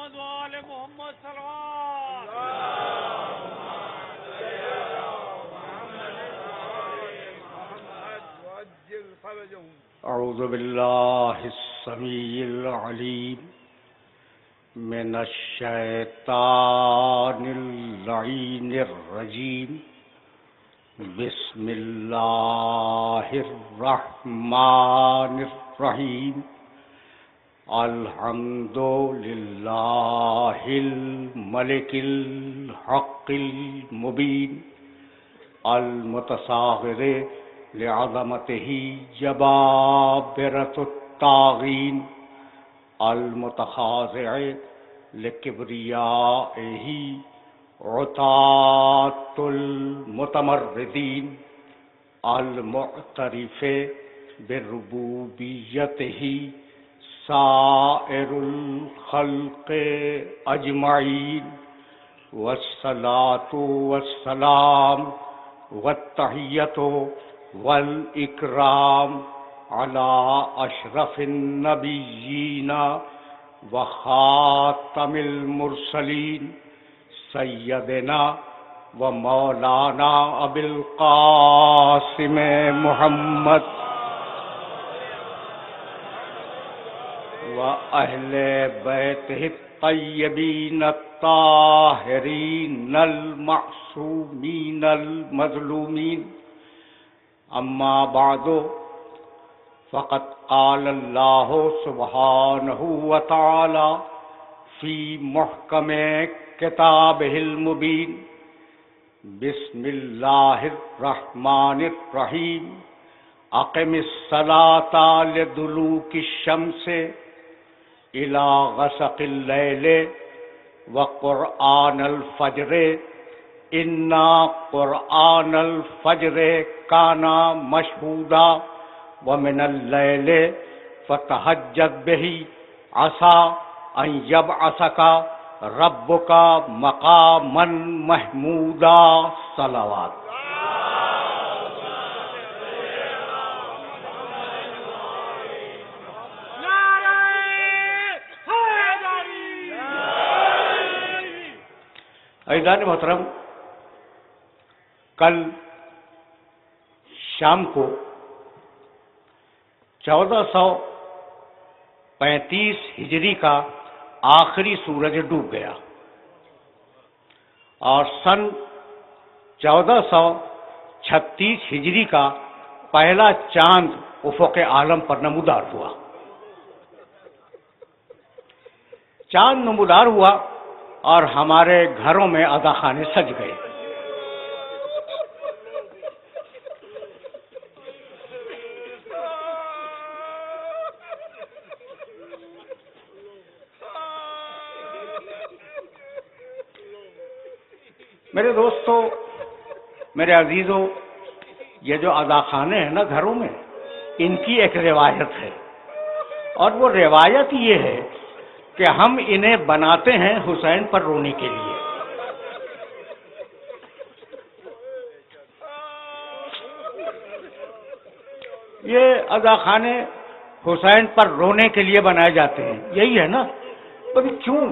محمد وآل محمد صلوات. اعوذ باللہ السمیع العلیم من الشیطان اللعین الرجیم. بسم اللہ الرحمن الرحیم. الحمد للہ الملک الحق المبین المتصاغر لعظمته جبابرة الطاغین المتخاضع لكبريائه عتاة المتمردین المعترف بربوبیته سائر الخلق اجمعین. والصلاة والسلام والتحیۃ والاکرام علی اشرف النبیین وخاتم المرسلین سیدنا و مولانا ابی القاسم محمد وأهل بيته الطيبين الطاهرين المعصومين المظلومين. أما بعد فقد قال الله سبحانه وتعالى في محكم كتابه المبين. بسم الله الرحمن الرحيم. أقم الصلاة لدلوك الشمس إلى غسق الليل وقرآن الفجر إنا قرآن الفجر كان مشهودا ومن الليل فتهجد به عسى أن يبعثك ربك مقاما محمودا. صلوات. عزیزان محترم، کل شام کو 1435 ہجری کا آخری سورج ڈوب گیا اور سن 1436 ہجری کا پہلا چاند افق عالم پر نمودار ہوا. چاند نمودار ہوا اور ہمارے گھروں میں عزاخانے سج گئے. میرے دوستو، میرے عزیزوں، یہ جو عزاخانے ہیں نا گھروں میں، ان کی ایک روایت ہے، اور وہ روایت یہ ہے کہ ہم انہیں بناتے ہیں حسین پر رونے کے لیے. یہ عزاخانے حسین پر رونے کے لیے بنائے جاتے ہیں، یہی ہے نا؟ کیوں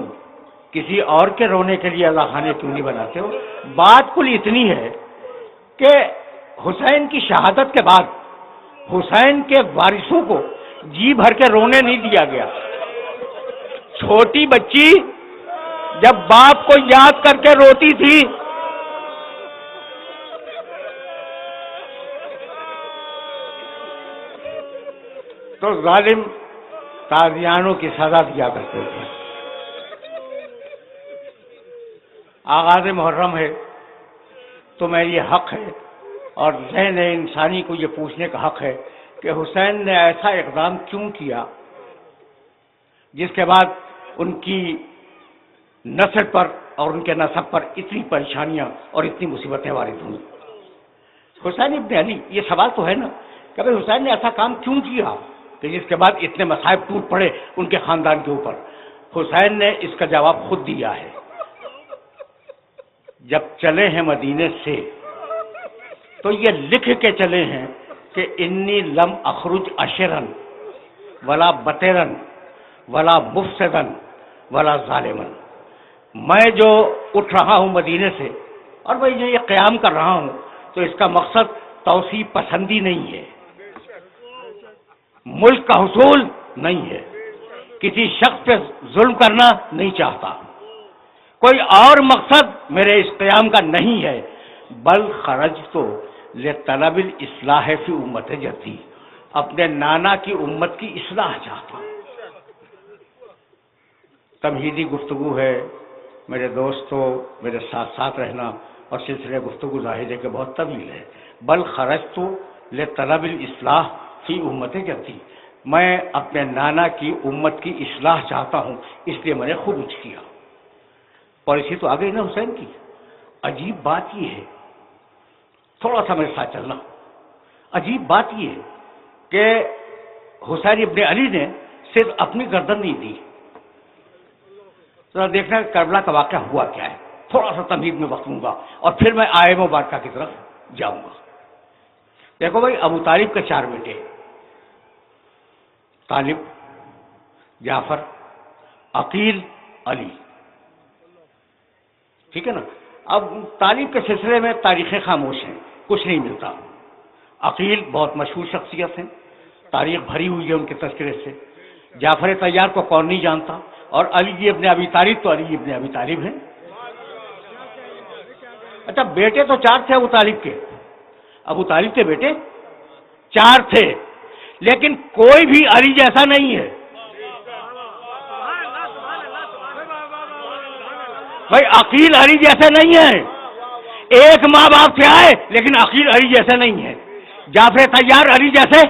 کسی اور کے رونے کے لیے عزاخانے کیوں نہیں بناتے ہو؟ بات کل اتنی ہے کہ حسین کی شہادت کے بعد حسین کے وارثوں کو جی بھر کے رونے نہیں دیا گیا. چھوٹی بچی جب باپ کو یاد کر کے روتی تھی تو ظالم تازیانوں کی سزا دیا کرتے تھے. آغاز محرم ہے تو میں یہ حق ہے اور ذہن انسانی کو یہ پوچھنے کا حق ہے کہ حسین نے ایسا اقدام کیوں کیا جس کے بعد ان کی نسل پر اور ان کے نسب پر اتنی پریشانیاں اور اتنی مصیبتیں وارد ہوئیں. حسین ابن علی، یہ سوال تو ہے نا کہ بھئی حسین نے ایسا کام کیوں کیا کہ جس کے بعد اتنے مصائب ٹوٹ پڑے ان کے خاندان کے اوپر. حسین نے اس کا جواب خود دیا ہے. جب چلے ہیں مدینے سے تو یہ لکھ کے چلے ہیں کہ انی لم اخرج اشرن ولا بطرن ولا مفسدن ولا ظالمن. میں جو اٹھ رہا ہوں مدینے سے اور میں یہ قیام کر رہا ہوں تو اس کا مقصد توسیع پسندی نہیں ہے، ملک کا حصول نہیں ہے، کسی شخص پہ ظلم کرنا نہیں چاہتا، کوئی اور مقصد میرے اس قیام کا نہیں ہے. بل خرجت لطلب الاصلاح فی امت جدی، اپنے نانا کی امت کی اصلاح چاہتا ہوں. تمہیدی گفتگو ہے میرے دوستوں، میرے ساتھ ساتھ رہنا، اور سلسلے گفتگو ظاہر ہے کہ بہت طویل ہے. بل خرجت لطلب الاصلاح فی امت جدی، میں اپنے نانا کی امت کی اصلاح چاہتا ہوں، اس لیے میں نے خروج کیا. پالیسی تو آ گئی نا حسین کی. عجیب بات یہ ہے، تھوڑا سا میرے ساتھ چلنا. عجیب بات یہ ہے کہ حسین ابن علی نے صرف اپنی گردن نہیں دی. ذرا دیکھنا کربلا کا واقعہ ہوا کیا ہے. تھوڑا سا تمہید میں وقت لوں گا اور پھر میں آئے مبارکہ کی طرف جاؤں گا. دیکھو بھائی، ابو طالب کے 4 بیٹے، طالب، جعفر، عقیل، علی. ٹھیک ہے نا. اب طالب کے سلسلے میں تاریخیں خاموش ہیں، کچھ نہیں ملتا. عقیل بہت مشہور شخصیت ہیں، تاریخ بھری ہوئی ہے ان کے تذکرے سے. جعفر طیار کو کون نہیں جانتا، اور علی جی ابن ابی طالب تو علی ابن ابی طالب ہیں. اچھا، بیٹے تو 4 تھے ابو طالب کے. ابو طالب کے بیٹے 4 تھے، لیکن کوئی بھی علی جیسا نہیں ہے. بھائی عقیل علی جیسے نہیں ہے، ایک ماں باپ سے آئے لیکن عقیل علی جیسے نہیں ہے. جعفر طیار علی جیسے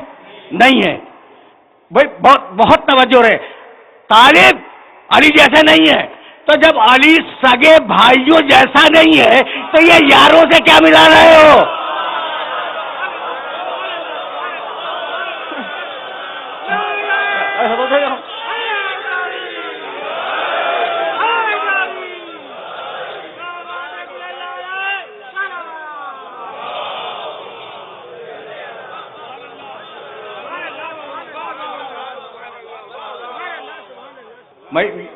نہیں ہے. بھائی بہت توجہ رہے. طالب علی جیسے نہیں ہے، تو جب علی سگے بھائیوں جیسا نہیں ہے تو یہ یاروں سے کیا ملا رہے ہو؟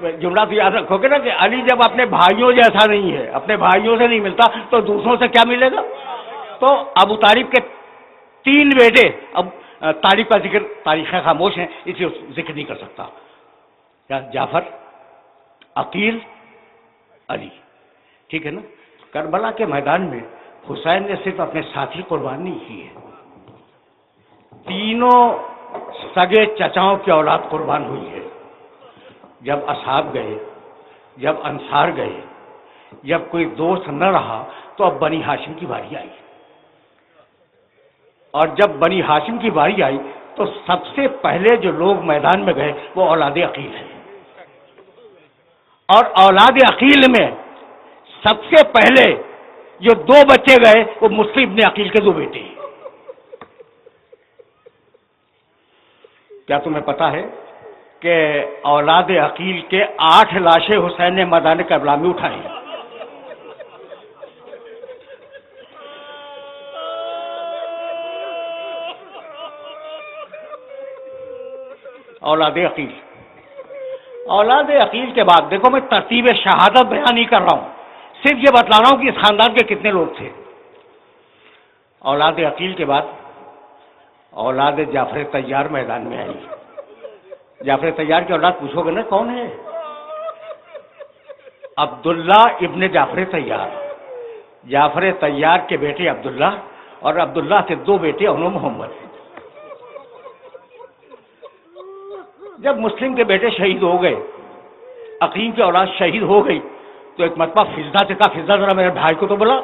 میں جملہ تو یاد رکھو گے نا کہ علی جب اپنے بھائیوں جیسا نہیں ہے، اپنے بھائیوں سے نہیں ملتا، تو دوسروں سے کیا ملے گا؟ تو ابو طالب کے 3 بیٹے. اب طالب کا ذکر تاریخیں خاموش ہیں، اس لیے ذکر نہیں کر سکتا. جعفر، عقیل، علی. ٹھیک ہے نا. کربلا کے میدان میں حسین نے صرف اپنے ساتھی قربان نہیں کیے، تینوں سگے چچاؤں کی اولاد قربان ہوئی ہے. جب اصحاب گئے، جب انصار گئے، جب کوئی دوست نہ رہا تو اب بنی ہاشم کی باری آئی. اور جب بنی ہاشم کی باری آئی تو سب سے پہلے جو لوگ میدان میں گئے وہ اولاد عقیل ہیں. اور اولاد عقیل میں سب سے پہلے جو 2 بچے گئے وہ مسلم ابن عقیل کے 2 بیٹے ہیں. کیا تمہیں پتا ہے کہ اولاد عقیل کے 8 لاشیں حسین نے میدان کربلا میں اٹھائی ہیں؟ اولاد عقیل. اولاد عقیل کے بعد دیکھو، میں ترتیب شہادت بیان نہیں کر رہا ہوں، صرف یہ بتلا رہا ہوں کہ اس خاندان کے کتنے لوگ تھے. اولاد عقیل کے بعد اولاد جعفر طیار میدان میں آئی. جعفر طیار کی اولاد پوچھو گے نا کون ہے؟ عبداللہ ابن جعفر طیار. جعفر طیار کے بیٹے عبداللہ، اور عبداللہ سے 2 بیٹے انو محمد. جب مسلم کے بیٹے شہید ہو گئے، عقیل کی اولاد شہید ہو گئی، تو ایک مرتبہ فضا سے کہا، فضا ذرا میرے بھائی کو تو بلا.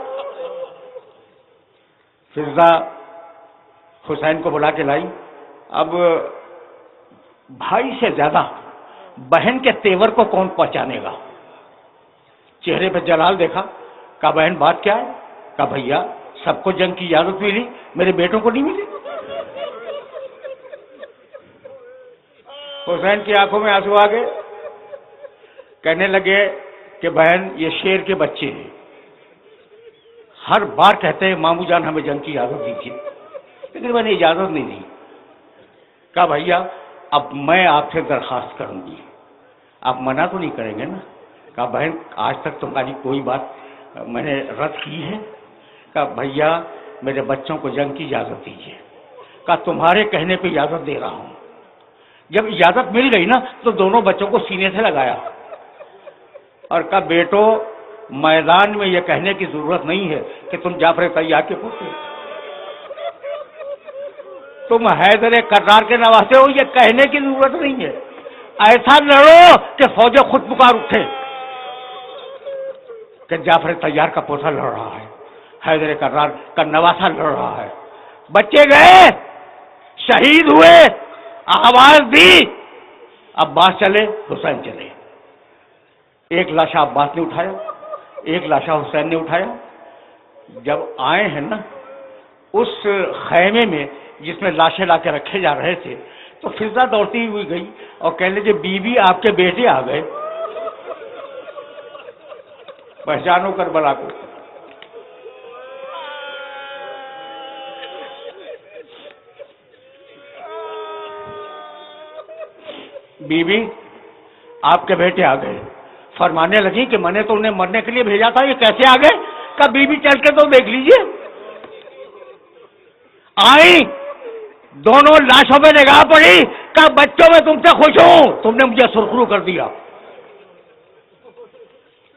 فضا حسین کو بلا کے لائی. اب بھائی سے زیادہ بہن کے تیور کو کون پہچانے گا؟ چہرے پہ جلال دیکھا، کہا بہن بات کیا ہے؟ کہا بھیا سب کو جنگ کی اجازت ملی، میرے بیٹوں کو نہیں ملی. حسین کی آنکھوں میں آنسو آ گئے. کہنے لگے کہ بہن یہ شیر کے بچے ہیں، ہر بار کہتے ہیں مامو جان ہمیں جنگ کی اجازت دیجیے، لیکن میں نے اجازت نہیں دی. کہا بھیا اب میں آپ سے درخواست کروں گی، آپ منع تو نہیں کریں گے نا؟ کہا بہن آج تک تمہاری کوئی بات میں نے رد کی ہے؟ کہا بھیا میرے بچوں کو جنگ کی اجازت دیجیے. کہا تمہارے کہنے پہ اجازت دے رہا ہوں. جب اجازت مل گئی نا تو دونوں بچوں کو سینے سے لگایا اور کہا بیٹو میدان میں یہ کہنے کی ضرورت نہیں ہے کہ تم جعفر طیار کے پوتے، تم حیدر کرار کے نواسے ہو، یہ کہنے کی ضرورت نہیں ہے. ایسا لڑو کہ فوجیں خود پکار اٹھے کہ جعفر طیار کا پوتا لڑ رہا ہے، حیدر کرار کا نواسا لڑ رہا ہے. بچے گئے، شہید ہوئے، آواز دی، عباس چلے، حسین چلے. ایک لاشا عباس نے اٹھایا، ایک لاشا حسین نے اٹھایا. جب آئے ہیں نا اس خیمے میں جس میں لاشیں لا کے رکھے جا رہے تھے تو فضا دوڑتی ہوئی گئی اور کہنے لگے بی بی آپ کے بیٹے آ گئے. پہچانو کربلا کو. بی بی آپ کے بیٹے آ گئے. فرمانے لگی کہ میں نے تو انہیں مرنے کے لیے بھیجا تھا، یہ کیسے آ گئے؟ کہا بی بی چل کے تو دیکھ لیجئے. آئی، دونوں لاشوں پہ نگاہ پڑی، کہا بچوں میں تم سے خوش ہوں، تم نے مجھے سرخرو کر دیا.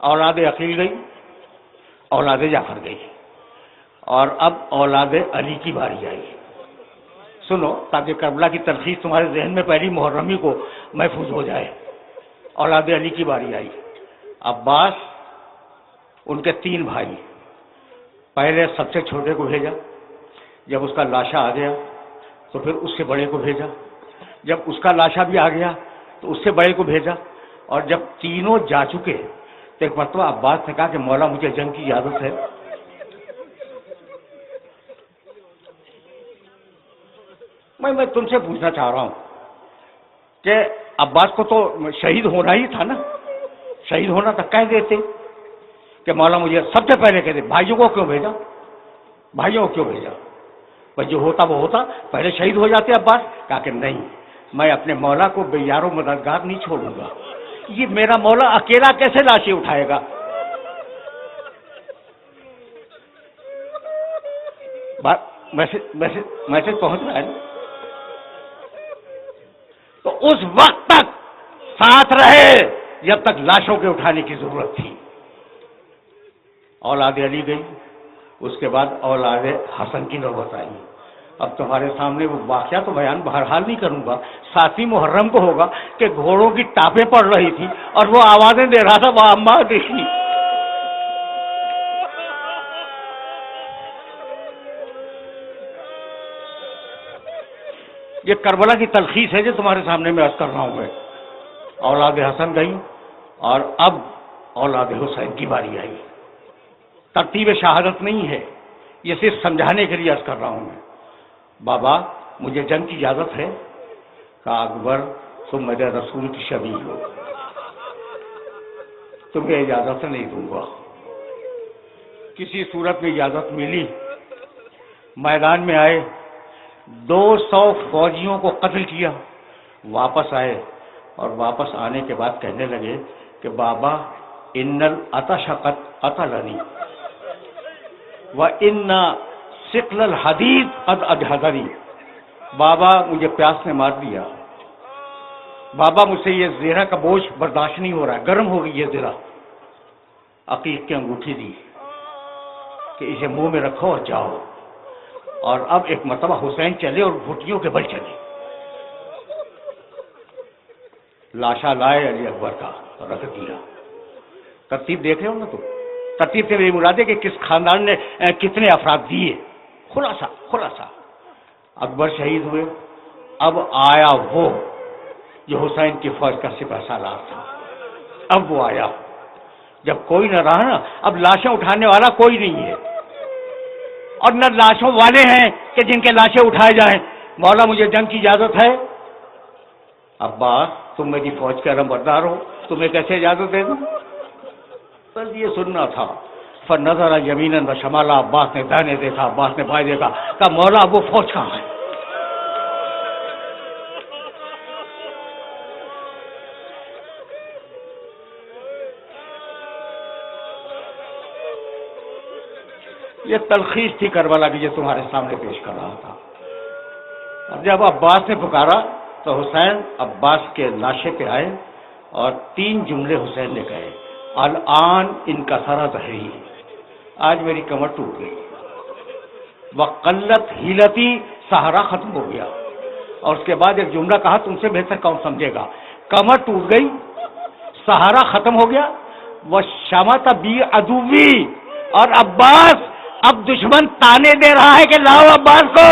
اولاد عقیل گئی، اولاد جعفر گئی، اور اب اولاد علی کی باری آئی. سنو تاکہ کربلا کی تلخیص تمہارے ذہن میں پہلی محرمی کو محفوظ ہو جائے. اولاد علی کی باری آئی. عباس، ان کے 3 بھائی، پہلے سب سے چھوٹے کو بھیجا، جب اس کا لاشا آ گیا تو پھر اس سے بڑے کو بھیجا، جب اس کا لاشا بھی آ گیا تو اس سے بڑے کو بھیجا، اور جب تینوں جا چکے تو ایک مرتبہ عباس نے کہا کہ مولا مجھے جنگ کی اجازت ہے. میں تم سے پوچھنا چاہ رہا ہوں کہ عباس کو تو شہید ہونا ہی تھا نا، شہید ہونا تھا، کہہ دیتے کہ مولا مجھے سب سے پہلے کہہ دے. بھائیوں کو کیوں بھیجا؟ بھائیوں کو کیوں بھیجا؟ بس جو ہوتا وہ ہوتا، پہلے شہید ہو جاتے عباس. کہا کہ نہیں، میں اپنے مولا کو بے یار و مددگار نہیں چھوڑوں گا. یہ میرا مولا اکیلا کیسے لاشیں اٹھائے گا؟ میسج پہنچ رہا ہے نا؟ تو اس وقت تک ساتھ رہے جب تک لاشوں کے اٹھانے کی ضرورت تھی. اولاد علی گئی، اس کے بعد اولاد حسن کی نوبت آئی. اب تمہارے سامنے وہ واقعہ تو بیان بہرحال نہیں کروں گا، 7 محرم کو ہوگا کہ گھوڑوں کی ٹاپیں پڑ رہی تھی اور وہ آوازیں دے رہا تھا، وہ اماں دیکھی. یہ کربلا کی تلخیص ہے جو تمہارے سامنے میں عرض کر رہا ہوں. میں اولاد حسن گئی اور اب اولاد حسین کی باری آئی. ترتیب شہادت نہیں ہے، یہ صرف سمجھانے کے لیے عرض کر رہا ہوں. میں بابا مجھے جنگ کی اجازت ہے؟ کہا اکبر تم میرے رسول کی شبیہ ہو، تمہیں اجازت نہیں دوں گا. کسی صورت میں اجازت ملی، میدان میں آئے، 200 فوجیوں کو قتل کیا، واپس آئے اور واپس آنے کے بعد کہنے لگے کہ بابا ان العطش قد قتلنی وان ثقل الحدید قد اجهدنی. بابا مجھے پیاس نے مار دیا، بابا مجھ سے یہ زیرہ کا بوجھ برداشت نہیں ہو رہا ہے، گرم ہو گئی یہ زیرہ. عقیق کی انگوٹھی دی کہ اسے منہ میں رکھو اور جاؤ. اور اب ایک مرتبہ حسین چلے اور گھٹیوں کے بل چلے. لاشا لائے علی اکبر کا رکھ دیا. ترتیب دیکھ رہے ہو نا تو ترتیب سے میری مراد ہے کہ کس خاندان نے کتنے افراد دیے. خلاصہ اکبر شہید ہوئے. اب آیا وہ جو حسین کی فوج کا سپہ سالار تھا. اب وہ آیا جب کوئی نہ رہا نا، اب لاشیں اٹھانے والا کوئی نہیں ہے اور نہ لاشوں والے ہیں کہ جن کے لاشیں اٹھائے جائیں. مولا مجھے جنگ کی اجازت ہے. عباس تم میری فوج کے علمبردار ہو، تمہیں کیسے اجازت دے دوں؟ بس یہ سننا تھا. فنظر یمینا و شمالا، عباس نے دائیں دیکھا، عباس نے بائیں دیکھا. کہا مولا وہ فوج کہاں ہے؟ یہ تلخیص تھی کربلا کی جو تمہارے سامنے پیش کر رہا تھا. اور جب عباس نے پکارا تو حسین عباس کے لاشے پہ آئے اور 3 جملے حسین نے کہے: الان ان کا سارا ظہری، آج میری کمر ٹوٹ گئی. وقلت ہیلتی، سہارا ختم ہو گیا. اور اس کے بعد ایک جملہ کہا تم سے بہتر کون سمجھے گا، کمر ٹوٹ گئی، سہارا ختم ہو گیا. وہ شمت بی عدوی، اور عباس اب دشمن تانے دے رہا ہے کہ لاؤ عباس کو.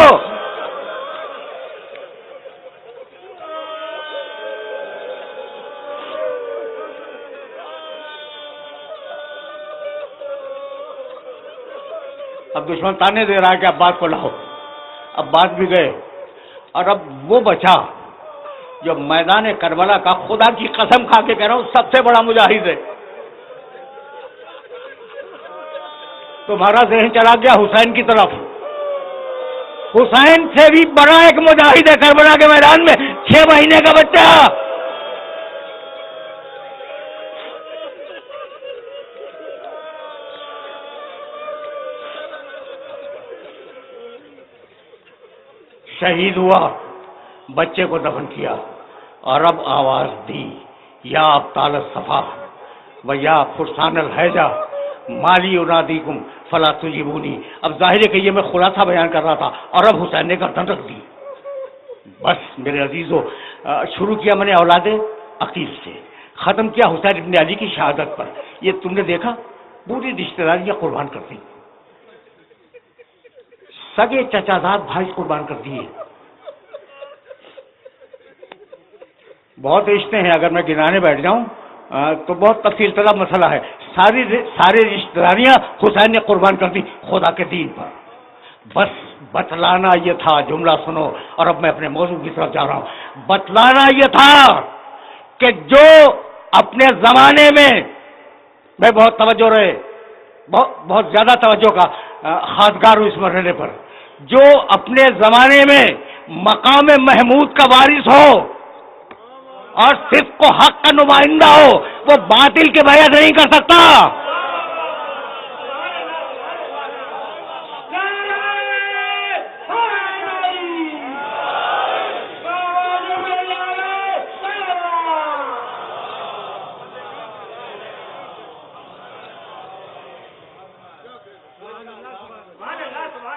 اب دشمن تانے دے رہا ہے کہ عباس کو لاؤ. عباس بھی گئے. اور اب وہ بچا جو میدان کربلا کا، خدا کی قسم کھا کے کہہ رہا ہوں، سب سے بڑا مجاہد ہے. تمہارا ذہن چلا گیا حسین کی طرف. حسین سے بھی بڑا ایک مجاہد ہے کربلا کے میدان میں، 6 مہینے کا بچہ. شہید ہوا، بچے کو دفن کیا، اور اب آواز دی: یا ابطال الصفا و یا فرسان الحیجہ مالی ینادیکم فلا تجیبونی. اب ظاہر ہے کہ یہ میں خلاصہ بیان کر رہا تھا، اور اب حسین نے گردن رکھ دی. بس میرے عزیزو، شروع کیا میں نے اولاد عقیل سے، ختم کیا حسین ابن علی کی شہادت پر. یہ تم نے دیکھا پوری رشتہ داریاں قربان کر دی، سگے چچا زاد بھائی قربان کر دیے. بہت رشتے ہیں، اگر میں گنانے بیٹھ جاؤں تو بہت تفصیل طلب مسئلہ ہے. ساری رشتہ داریاں حسین نے قربان کر دی خدا کے دین پر. بس بتلانا یہ تھا، جملہ سنو، اور اب میں اپنے موضوع کی طرف جا رہا ہوں. بتلانا یہ تھا کہ جو اپنے زمانے میں بہت توجہ رہے، بہت زیادہ توجہ کا خاطگار ہوں اس مرحلے پر، جو اپنے زمانے میں مقام محمود کا وارث ہو اور صدق و حق کا نمائندہ ہو، وہ باطل کی بیعت نہیں کر سکتا.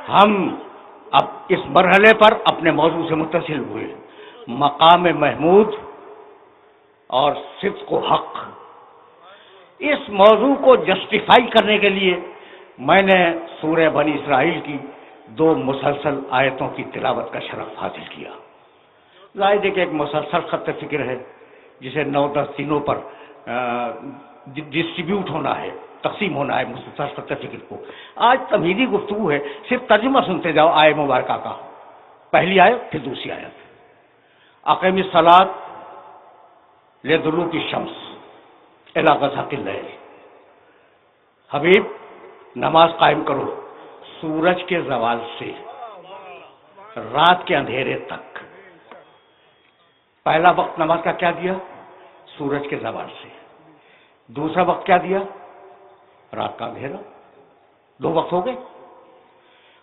ہم اب اس مرحلے پر اپنے موضوع سے متصل ہوئے، مقام محمود اور صدق و حق. اس موضوع کو جسٹیفائی کرنے کے لیے میں نے سورہ بنی اسرائیل کی 2 مسلسل آیتوں کی تلاوت کا شرف حاصل کیا. ظاہر ہے کہ ایک مسلسل خط فکر ہے جسے 9-10 دنوں پر ڈسٹریبیوٹ ہونا ہے، تقسیم ہونا ہے مسلسل خط فکر کو. آج تمہیدی گفتگو ہے، صرف ترجمہ سنتے جاؤ آیت مبارکہ کا. پہلی آیت پھر دوسری آیت. اقیم الصلاۃ لدلوک الشمس الی غسق اللیل. حبیب نماز قائم کرو سورج کے زوال سے رات کے اندھیرے تک. پہلا وقت نماز کا کیا دیا؟ سورج کے زوال سے. دوسرا وقت کیا دیا؟ رات کا اندھیرا. 2 وقت ہو گئے.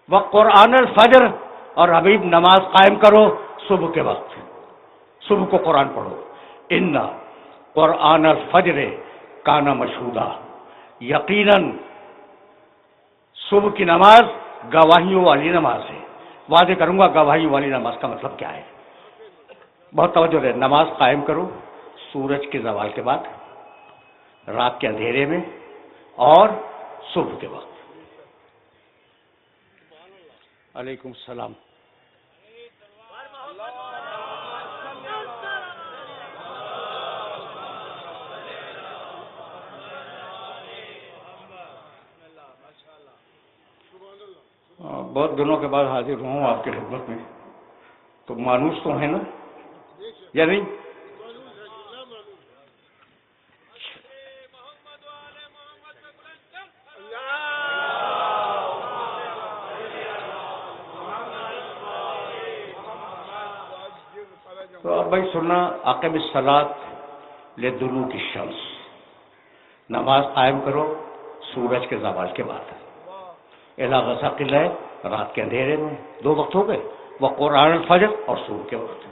وقرآن الفجر، اور حبیب نماز قائم کرو صبح کے وقت، صبح کو قرآن پڑھو. ان قرآن الفجر کان مشہودا، یقیناً صبح کی نماز گواہیوں والی نماز ہے. واضح کروں گا گواہیوں والی نماز کا مطلب کیا ہے. بہت توجہ ہے. نماز قائم کرو سورج کے زوال کے بعد، رات کے اندھیرے میں، اور صبح کے وقت. علیکم السلام. بہت دنوں کے بعد حاضر ہوں آپ کی خدمت میں، تو مانوس تو ہیں نا یا نہیں؟ تو اب بھائی سننا، اقیم الصلاۃ لدلوک الشمس، نماز قائم کرو سورج کے زوال کے بعد، اذا غسق اللیل، رات کے اندھیرے میں 2 وقت ہو گئے، وہ قرآن الفجر اور صبح کے وقت.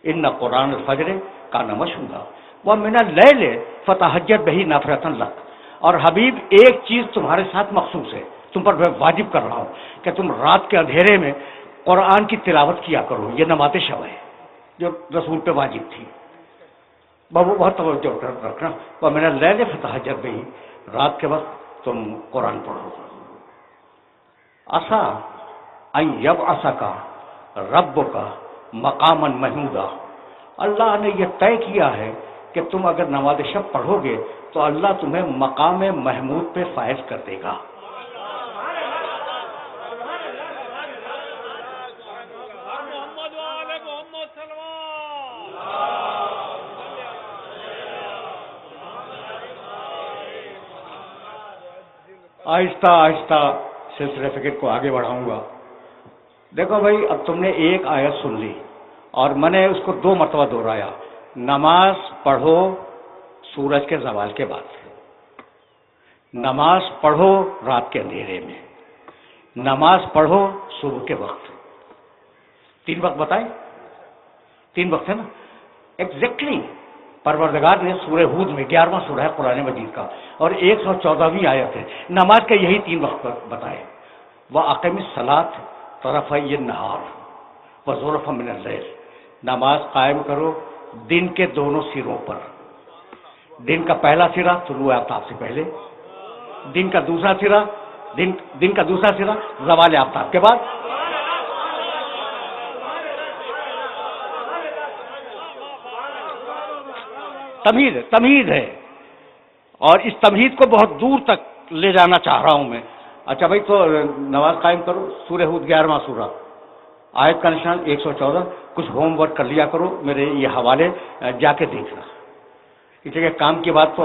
ان قرآن الفجر کان مشہودا ومن اللیل فتہجد بہ نافلۃ لک. اور حبیب ایک چیز تمہارے ساتھ مخصوص ہے، تم پر میں واجب کر رہا ہوں کہ تم رات کے اندھیرے میں قرآن کی تلاوت کیا کرو. یہ نماز شب ہے جو رسول پہ واجب تھی. بابو بہت توجہ رکھنا. ومن اللیل فتہجد بہ، رات کے وقت تم قرآن پڑھو. عسیٰ ان یبعثک ربک مقاما محمودا. اللہ نے یہ طے کیا ہے کہ تم اگر نماز شب پڑھو گے تو اللہ تمہیں مقام محمود پہ فائز کر دے گا. محمد وآل محمد صلوات. آہستہ آہستہ سلسلہ فکر کو آگے بڑھاؤں گا. دیکھو بھائی، اب تم نے ایک آیت سن لی اور میں نے اس کو 2 مرتبہ دہرایا. نماز پڑھو سورج کے زوال کے بعد، نماز پڑھو رات کے اندھیرے میں، نماز پڑھو صبح کے وقت. 3 وقت بتائے، 3 وقت ہے نا ایگزیکٹلی. پروردگار نے سورہ ہود میں 11واں سورہ ہے قرآن مجید کا اور 114ویں آیت ہے، نماز کے یہی 3 وقت بتائے. وَأَقِمِ الصَّلَاةَ طَرَفَيِ النَّهَارِ وَزُلَفًا مِنَ اللَّيْلِ. نماز قائم کرو دن کے دونوں سروں پر. دن کا پہلا سرا طلوع آفتاب سے پہلے، دن کا دوسرا سرا زوال آفتاب کے بعد. تمہید ہے اور اس تمہید کو بہت دور تک لے جانا چاہ رہا ہوں میں. اچھا بھائی، تو نماز قائم کرو. سورہ ہود 11واں سورہ، آیت کا نشان 114. کچھ ہوم ورک کر لیا کرو، میرے یہ حوالے جا کے دیکھنا. اس لیے کام کی بات تو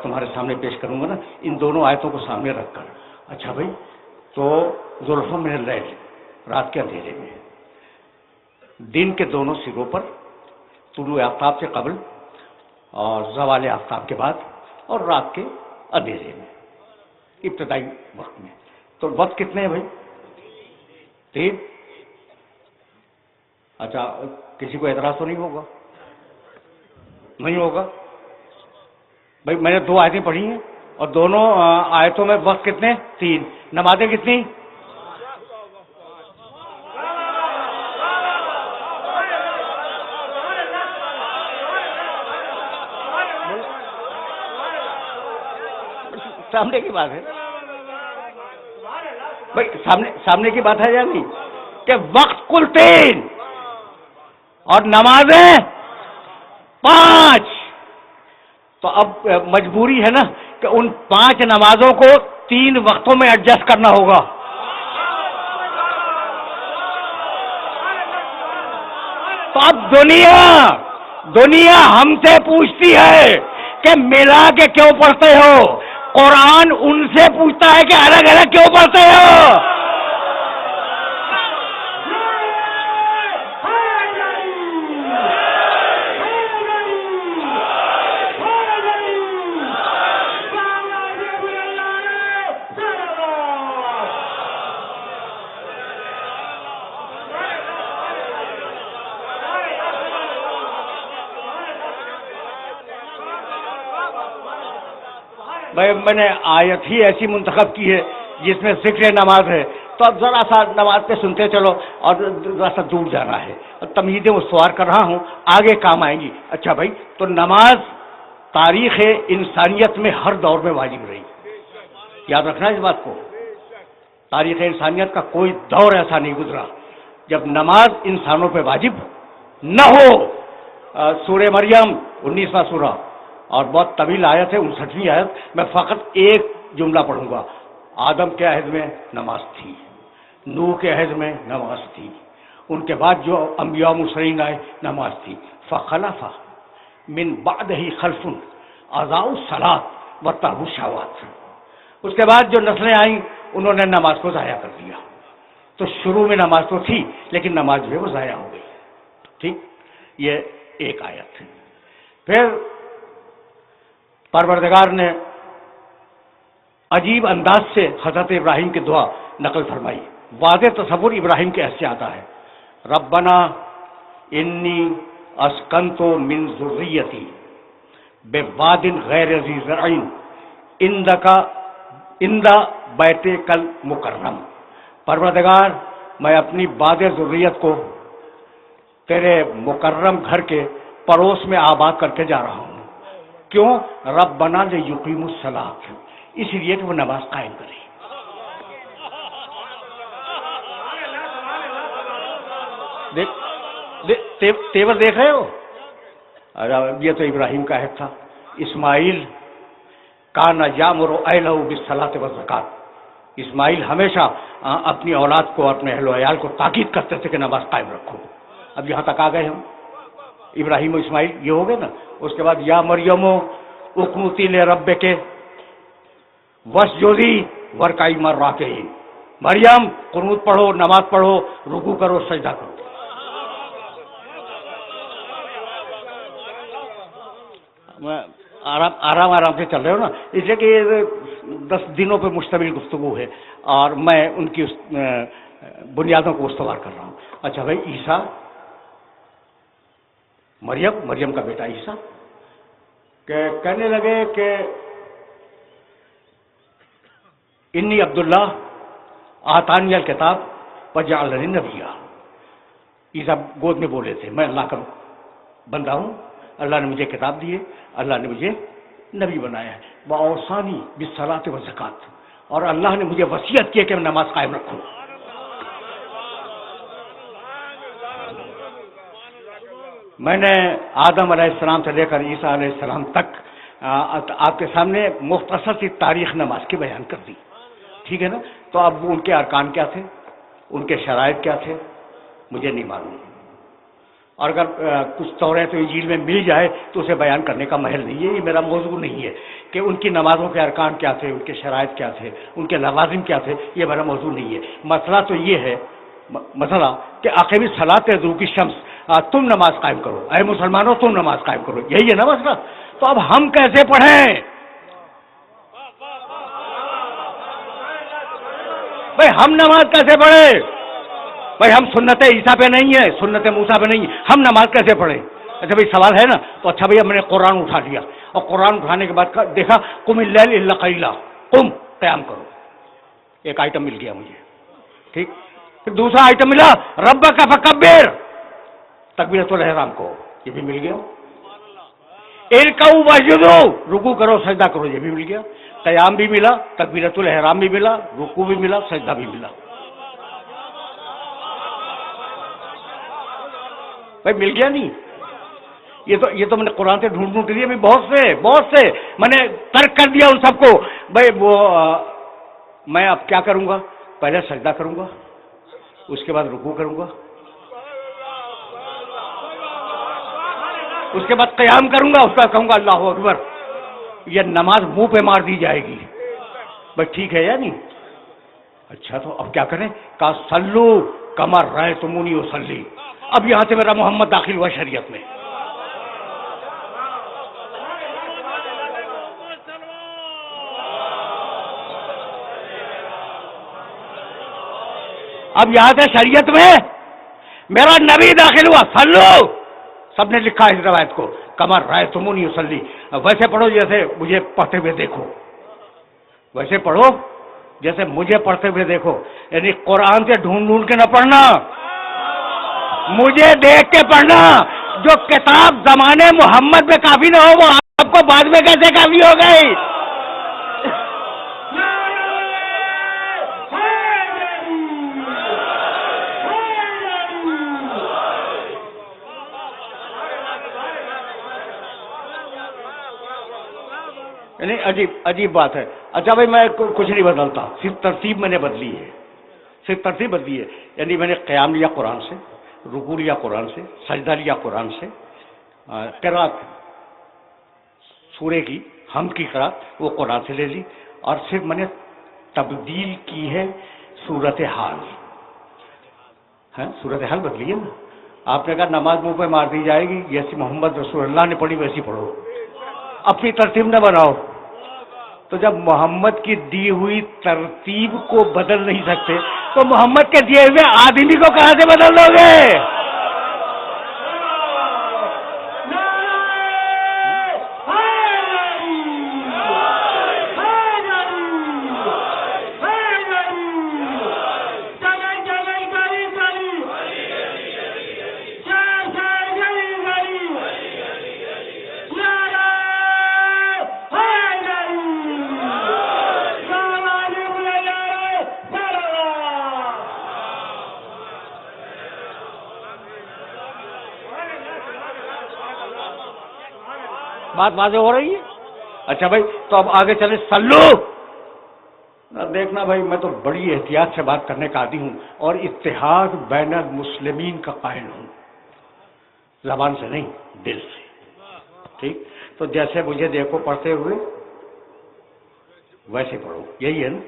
تمہارے سامنے پیش کروں گا نا، ان دونوں آیتوں کو سامنے رکھ کر. اچھا بھائی، تو زلفا من اللیل، رات کے اندھیرے میں، دن کے دونوں سروں پر، طلوع آفتاب سے قبل اور زوال آفتاب کے بعد، اور رات کے اندھیرے میں ابتدائی وقت میں. تو وقت کتنے ہیں بھائی؟ 3. اچھا، کسی کو اعتراض تو نہیں ہوگا؟ نہیں ہوگا بھائی. میں نے 2 آیتیں پڑھی ہیں اور دونوں آیتوں میں وقت کتنے؟ 3. نمازیں کتنی؟ سامنے کی بات ہے بھائی، سامنے کی بات ہے یا نہیں کہ وقت کل 3 اور نمازیں 5. تو اب مجبوری ہے نا کہ ان 5 نمازوں کو 3 وقتوں میں ایڈجسٹ کرنا ہوگا. تو اب دنیا ہم سے پوچھتی ہے کہ ملا کے کیوں پڑھتے ہو؟ قرآن ان سے پوچھتا ہے کہ الگ الگ کیوں پڑھتے ہو؟ بھائی، میں نے آیت ہی ایسی منتخب کی ہے جس میں ذکر نماز ہے، تو اب ذرا سا نماز پہ سنتے چلو اور ذرا سا دور جانا ہے. تمہیدیں استوار کر رہا ہوں، آگے کام آئیں گی. اچھا بھائی، تو نماز تاریخ انسانیت میں ہر دور میں واجب رہی. یاد رکھنا اس بات کو. تاریخ انسانیت کا کوئی دور ایسا نہیں گزرا جب نماز انسانوں پہ واجب نہ ہو. سورہ مریم 19واں سورہ اور بہت طویل آیت ہے 59ویں آیت. میں فقط ایک جملہ پڑھوں گا. آدم کے عہد میں نماز تھی، نوح کے عہد میں نماز تھی، ان کے بعد جو انبیاء مرسلین آئے نماز تھی. فخلف من بعدہ خلف اضاعوا الصلاۃ واتبعوا الشہوات. اس کے بعد جو نسلیں آئیں انہوں نے نماز کو ضائع کر دیا. تو شروع میں نماز تو تھی لیکن نماز جو ہے وہ ضائع ہو گئی. ٹھیک، یہ ایک آیت ہے. پھر پروردگار نے عجیب انداز سے حضرت ابراہیم کی دعا نقل فرمائی. واضح تصور ابراہیم کے ایسے آتا ہے: ربنا انی اسکنت من ذریتی بواد غیر ذی زرع عند بیتک المکرم. پروردگار، میں اپنی باد ذریت کو تیرے مکرم گھر کے پڑوس میں آباد کر کے جا رہا ہوں. کیوں؟ ربنا لیقیموا الصلاۃ، اس لیے کہ وہ نماز قائم کرے. تیور دیکھ رہے ہو؟ یہ تو ابراہیم کا عہد تھا. اسماعیل کان یامر اہلہ بالصلاۃ والزکوٰۃ. اسماعیل ہمیشہ اپنی اولاد کو، اپنے اہل و عیال کو تاکید کرتے تھے کہ نماز قائم رکھو. اب یہاں تک آ گئے ہم، ابراہیم و اسماعیل یہ ہو گئے نا. اس کے بعد یا مریم اقنتی لربک واسجدی وارکعی مع الراکعین. مریم قنوت پڑھو، نماز پڑھو، رکوع کرو، سجدہ کرو. آرام سے چل رہے ہو نا، اس لیے کہ 10 دنوں پہ مشتمل گفتگو ہے اور میں ان کی بنیادوں کو استوار کر رہا ہوں. اچھا بھائی، عیسیٰ، مریم کا بیٹا عیسیٰ کہنے لگے کہ انی عبداللہ آتانی الکتاب وجعلنی نبیا. عیسیٰ گود میں بولے تھے میں اللہ کا بندہ ہوں، اللہ نے مجھے کتاب دی ہے، اللہ نے مجھے نبی بنایا ہے. وَأَوْصَانِي بِالصَّلَاةِ وَالزَّکَاةِ، اور اللہ نے مجھے وصیت کی کہ میں نماز قائم رکھوں. میں نے آدم علیہ السلام سے لے کر عیسیٰ علیہ السلام تک آپ کے سامنے مختصر سی تاریخ نماز کی بیان کر دی، ٹھیک ہے نا؟ تو اب ان کے ارکان کیا تھے، ان کے شرائط کیا تھے، مجھے نہیں معلوم. اور اگر کچھ توریت و انجیل میں مل جائے تو اسے بیان کرنے کا محل نہیں ہے. یہ میرا موضوع نہیں ہے کہ ان کی نمازوں کے ارکان کیا تھے، ان کے شرائط کیا تھے، ان کے لوازم کیا تھے. یہ میرا موضوع نہیں ہے. مسئلہ تو یہ ہے، مسئلہ کہ اقیم الصلاۃ لدلوک الشمس، تم نماز قائم کرو، اے مسلمانوں تم نماز قائم کرو. یہی ہے نا مسئلہ. تو اب ہم کیسے پڑھیں بھائی؟ ہم نماز کیسے پڑھیں بھائی؟ ہم سنت عیسیٰ پہ نہیں ہے، سنت موسیٰ پہ نہیں ہے، ہم نماز کیسے پڑھیں؟ اچھا بھائی سوال ہے نا. تو اچھا بھیا میں نے قرآن اٹھا لیا اور قرآن اٹھانے کے بعد دیکھا قم اللیل الا قلیلا، قم قیام کرو. ایک آئٹم مل گیا مجھے، ٹھیک. پھر دوسرا آئٹم ملا ربک فکبر، تکبیرۃ الاحرام کو، یہ بھی مل گیا. ارکعوا واسجدوا، رکوع کرو سجدہ کرو، یہ بھی مل گیا. قیام بھی ملا، تکبیرۃ الاحرام بھی ملا، رکوع بھی ملا، سجدہ بھی ملا. بھائی مل گیا نہیں؟ یہ تو میں نے قرآن سے ڈھونڈ کے دیا. بہت سے میں نے ترک کر دیا ان سب کو. بھائی وہ میں اب کیا کروں گا؟ پہلے سجدہ کروں گا، اس کے بعد رکوع کروں گا، اس کے بعد قیام کروں گا، اس کا کہوں گا اللہ اکبر. یہ نماز منہ پہ مار دی جائے گی. بھائی ٹھیک ہے یا نہیں؟ اچھا تو اب کیا کریں؟ کہا صلو کما رأیتمونی اصلی. اب یہاں سے میرا محمد داخل ہوا شریعت میں. اب یہاں سے شریعت میں میرا نبی داخل ہوا. صلو، سب نے لکھا اس روایت کو، کما رأیتمونی اصلی. ویسے پڑھو جیسے مجھے پڑھتے ہوئے دیکھو، ویسے پڑھو جیسے مجھے پڑھتے ہوئے دیکھو. یعنی قرآن سے ڈھونڈ کے نہ پڑھنا، مجھے دیکھ کے پڑھنا. جو کتاب زمانے محمد میں کافی نہ ہو وہ آپ کو بعد میں کیسے کافی ہو گئی؟ یعنی عجیب بات ہے. اچھا بھائی میں کچھ نہیں بدلتا، صرف ترتیب میں نے بدلی ہے، صرف ترتیب بدلی ہے. یعنی میں نے قیام لیا قرآن سے، رکوع لیا قرآن سے، سجدہ لیا قرآن سے، قرات سورے کی حمد کی قرات وہ قرآن سے لے لی، اور صرف میں نے تبدیل کی ہے صورت حال. صورت حال بدلی ہے نا. آپ نے کہا نماز منہ پہ مار دی جائے گی، جیسی محمد رسول اللہ نے پڑھی ویسی پڑھو، اپنی ترتیب نہ بناؤ. تو جب محمد کی دی ہوئی ترتیب کو بدل نہیں سکتے تو محمد کے دیے ہوئے آدمی کو کہاں سے بدل دو گے؟ بات واضح ہو رہی ہے؟ اچھا بھائی، تو اب آگے چلے. سلو دیکھنا بھائی، میں تو بڑی احتیاط سے بات کرنے کا عادی ہوں اور اتحاد بین المسلمین کا قائل ہوں، زبان سے نہیں، دل سے. ٹھیک؟ تو جیسے مجھے دیکھو پڑھتے ہوئے ویسے پڑھو، یہی ہے نا؟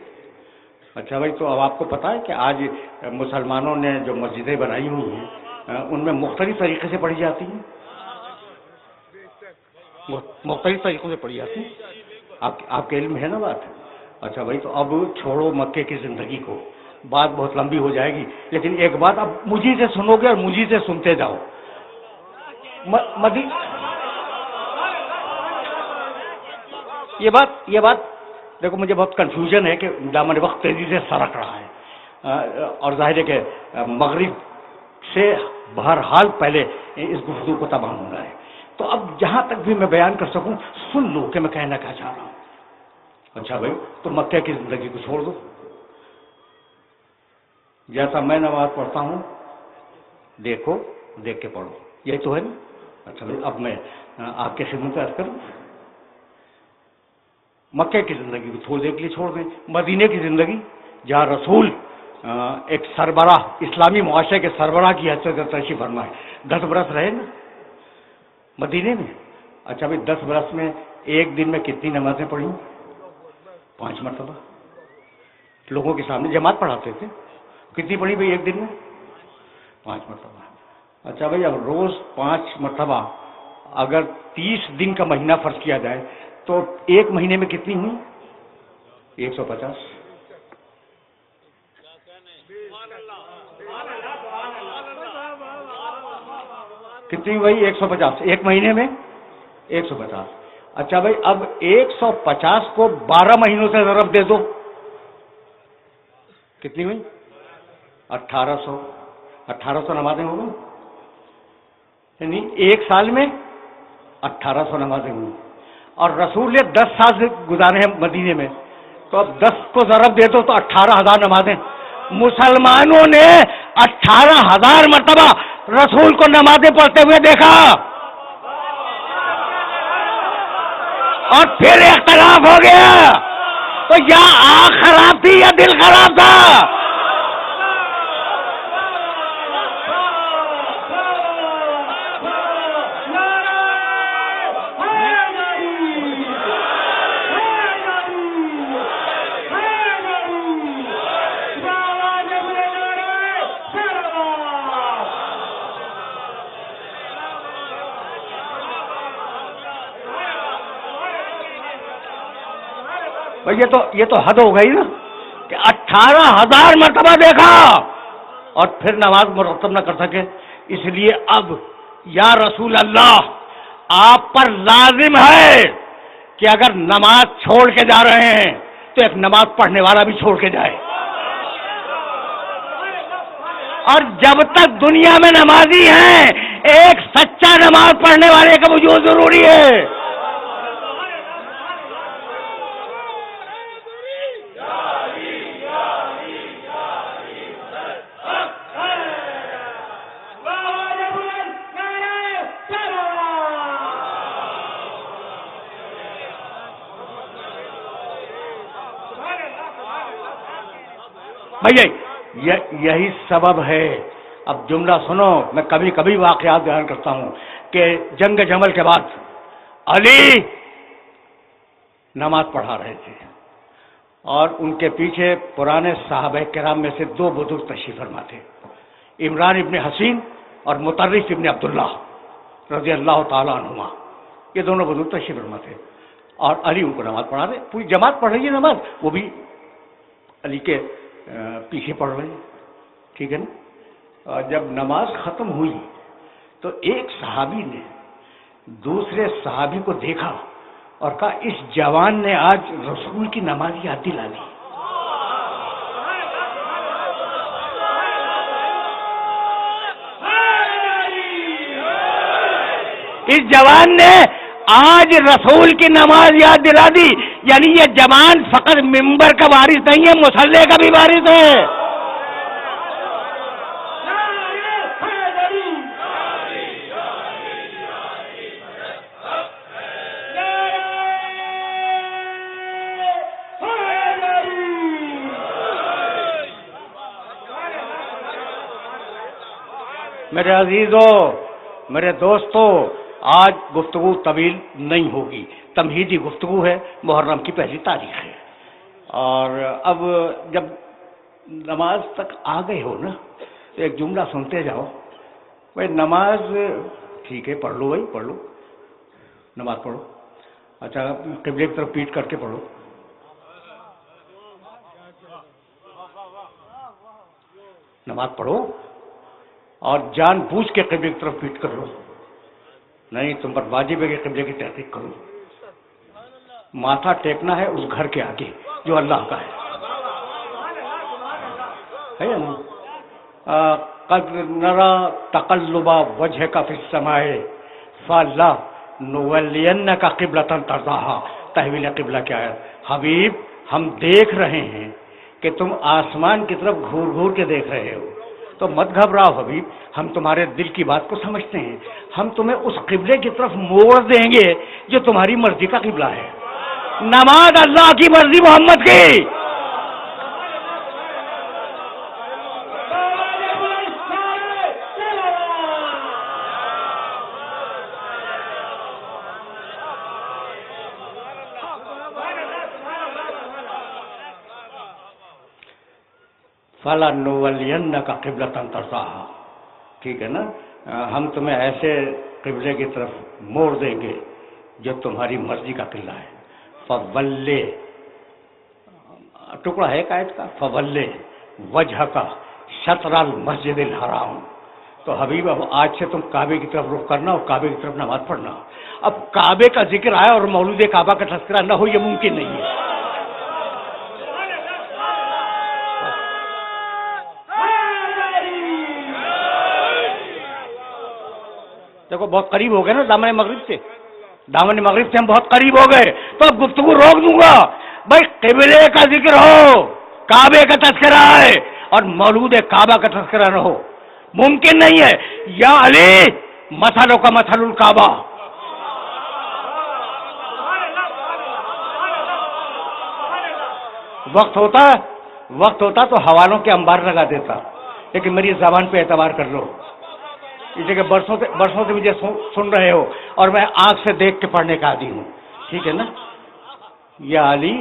اچھا بھائی، تو اب آپ کو پتا ہے کہ آج مسلمانوں نے جو مسجدیں بنائی ہوئی ہیں ان میں مختلف طریقے سے پڑھی جاتی ہیں، مختلف طریقوں سے پڑھی جاتی ہیں. آپ کے علم ہے نا بات؟ اچھا بھائی، تو اب چھوڑو مکے کی زندگی کو، بات بہت لمبی ہو جائے گی، لیکن ایک بات اب مجھے سے سنو گے اور مجھے سے سنتے جاؤ. یہ بات دیکھو، مجھے بہت کنفیوژن ہے کہ دامن وقت تیزی سے سرک رہا ہے اور ظاہر ہے کہ مغرب سے بہرحال پہلے اس گفتگو کو تمام ہونا ہے. تو اب جہاں تک بھی میں بیان کر سکوں سن لو کہ میں کہنا کیا چاہ رہا ہوں. اچھا بھائی، تو مکے کی زندگی کو چھوڑ دو، جیسا میں نماز پڑھتا ہوں دیکھو، دیکھ کے پڑھو، یہی تو ہے نا؟ اچھا بھائی، اب میں آپ کے خدمت عرض کروں. مکے کی زندگی کو تھوڑی دیر کے لیے چھوڑ دیں، مدینے کی زندگی جہاں رسول ایک سربراہ، اسلامی معاشرے کے سربراہ کی حیثیت سے تشریف فرما ہے. 10 برس رہے نا مدینے میں. اچھا بھائی، 10 برس میں ایک دن میں کتنی نمازیں پڑھی؟ 5 مرتبہ. لوگوں کے سامنے جماعت پڑھاتے تھے، کتنی پڑھی بھائی ایک دن میں؟ 5 مرتبہ. اچھا بھائی، اب روز 5 مرتبہ اگر 30 دن کا مہینہ فرض کیا جائے تو ایک مہینے میں کتنی ہوئی؟ 150. کتنی ہوئی؟ 150. ایک مہینے میں 150. اچھا بھائی، اب 150 کو 12 مہینوں سے ضرب دے دو، کتنی ہوئی؟ 1800. 1800 نمازیں ہو گئی، یعنی ایک سال میں 1800 نمازیں ہوئی. اور رسول نے 10 سال سے گزارے ہیں مدینے میں، تو اب 10 کو ضرب دے دو تو 18,000 نمازیں. مسلمانوں نے 18,000 مرتبہ رسول کو نمازیں پڑھتے ہوئے دیکھا، اور پھر اختلاف ہو گیا. تو یا آنکھ خراب تھی یا دل خراب تھا؟ یہ تو حد ہو گئی نا کہ 18,000 مرتبہ دیکھا اور پھر نماز مرتب نہ کر سکے. اس لیے اب یا رسول اللہ، آپ پر لازم ہے کہ اگر نماز چھوڑ کے جا رہے ہیں تو ایک نماز پڑھنے والا بھی چھوڑ کے جائے. اور جب تک دنیا میں نمازی ہیں ایک سچا نماز پڑھنے والے کا وجود ضروری ہے. بھائی یہی سبب ہے. اب جملہ سنو، میں کبھی کبھی واقعات بیان کرتا ہوں کہ جنگ جمل کے بعد علی نماز پڑھا رہے تھے اور ان کے پیچھے پرانے صحابہ کرام میں سے 2 بزرگ تشریف فرما تھے، عمران ابن حسین اور مطرف ابن عبداللہ رضی اللہ تعالیٰ عنہما. یہ دونوں بزرگ تشریف فرما تھے. اور علی ان کو نماز پڑھا رہے. پوری جماعت پڑھ رہی ہے نماز, وہ بھی علی کے پیچھے پڑھ رہے ہیں, ٹھیک ہے نا. اور جب نماز ختم ہوئی تو ایک صحابی نے دوسرے صحابی کو دیکھا اور کہا اس جوان نے آج رسول کی نماز یاد دلا دی. اس جوان نے آج رسول کی نماز یاد دلا دی. یعنی یہ جوان فقط ممبر کا وارث نہیں ہے, مصلی کا بھی وارث ہے. میرے عزیزوں, میرے دوستوں, آج گفتگو طویل نہیں ہوگی, تمہیدی گفتگو ہے, محرم کی پہلی تاریخ ہے. اور اب جب نماز تک آ گئے ہو نا تو ایک جملہ سنتے جاؤ. بھائی نماز ٹھیک ہے, پڑھ لو بھائی, پڑھ لو, نماز پڑھو. اچھا قبلے کی طرف پیٹ کر کے پڑھو. نماز پڑھو اور جان بوجھ کے قبلے کی طرف پیٹ کر لو. نہیں, تم پر واجب ہے کہ قبلے کی تحقیق کرو. ماتھا ٹیکنا ہے اس گھر کے آگے جو اللہ کا ہے نا. قد نرا تقلب وجهك في السماء فلنولینک قبلۃ ترضاها. تحویل قبلہ کیا ہے؟ حبیب ہم دیکھ رہے ہیں کہ تم آسمان کی طرف گھور گھور کے دیکھ رہے ہو, تو مت گھبراؤ حبیب, ہم تمہارے دل کی بات کو سمجھتے ہیں. ہم تمہیں اس قبلے کی طرف موڑ دیں گے جو تمہاری مرضی کا قبلہ ہے. نماز اللہ کی مرضی, محمد کی. فَلَنُوَلِّيَنَّكَ قِبْلَةً تَرْضَاهَا. ٹھیک ہے نا, ہم تمہیں ایسے قبلے کی طرف موڑ دیں گے جو تمہاری مرضی کا قبلہ ہے. فَوَلِّ ٹکڑا ہے ایک آیت کا, فَوَلِّ وَجْهَكَ شَطْرَ الْمَسْجِدِ الْحَرَامِ. تو حبیب اب آج سے تم کعبے کی طرف رخ کرنا اور کعبے کی طرف نماز پڑھنا. اب کعبے کا ذکر آیا اور مولود کعبہ کا تذکرہ نہ ہو, یہ ممکن نہیں ہے. دیکھو بہت قریب ہو گئے نا دامن مغرب سے, دامن مغرب سے ہم بہت قریب ہو گئے, تو اب گفتگو روک دوں گا. بھائی قبلے کا ذکر ہو, کعبے کا تذکرہ ہے, اور مولود کعبہ کا تذکرہ نہ ہو, ممکن نہیں ہے. یا علی مثلوں کا مثل الکعبہ. وقت ہوتا تو حوالوں کے انبار لگا دیتا, لیکن میری زبان پہ اعتبار کر لو, اس لیے کہ برسوں سے مجھے سن رہے ہو اور میں آنکھ سے دیکھ کے پڑھنے کا عادی ہوں, ٹھیک ہے نا. یا علی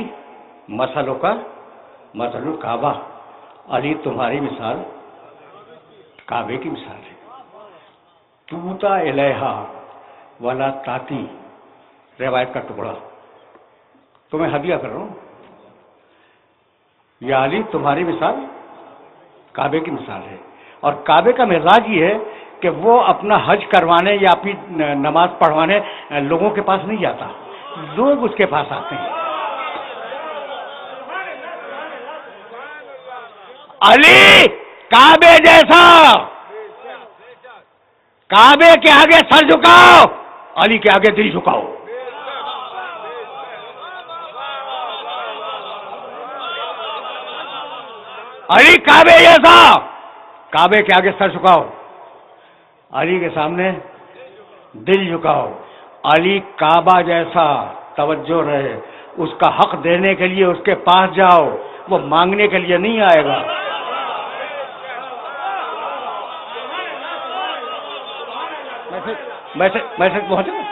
مثلوں کا مثل الکعبہ. علی تمہاری مثال کعبے کی مثال ہے. توتا الیہا ولا تاتی, روایت کا ٹکڑا, تمہیں ہدیہ کر رہا ہوں. یا علی تمہاری مثال کعبے کی مثال ہے. اور کعبے کا مزاج یہ ہے کہ وہ اپنا حج کروانے یا اپنی نماز پڑھوانے لوگوں کے پاس نہیں جاتا, لوگ اس کے پاس آتے ہیں. علی کعبے جیسا, کعبے کے آگے سر جھکاؤ, علی کے آگے دل جھکاؤ. علی کعبے جیسا, کعبے کے آگے سر جھکاؤ, علی کے سامنے دل جھکاؤ. علی کعبہ جیسا, توجہ رہے, اس کا حق دینے کے لیے اس کے پاس جاؤ, وہ مانگنے کے لیے نہیں آئے گا. میسج پہنچے گا.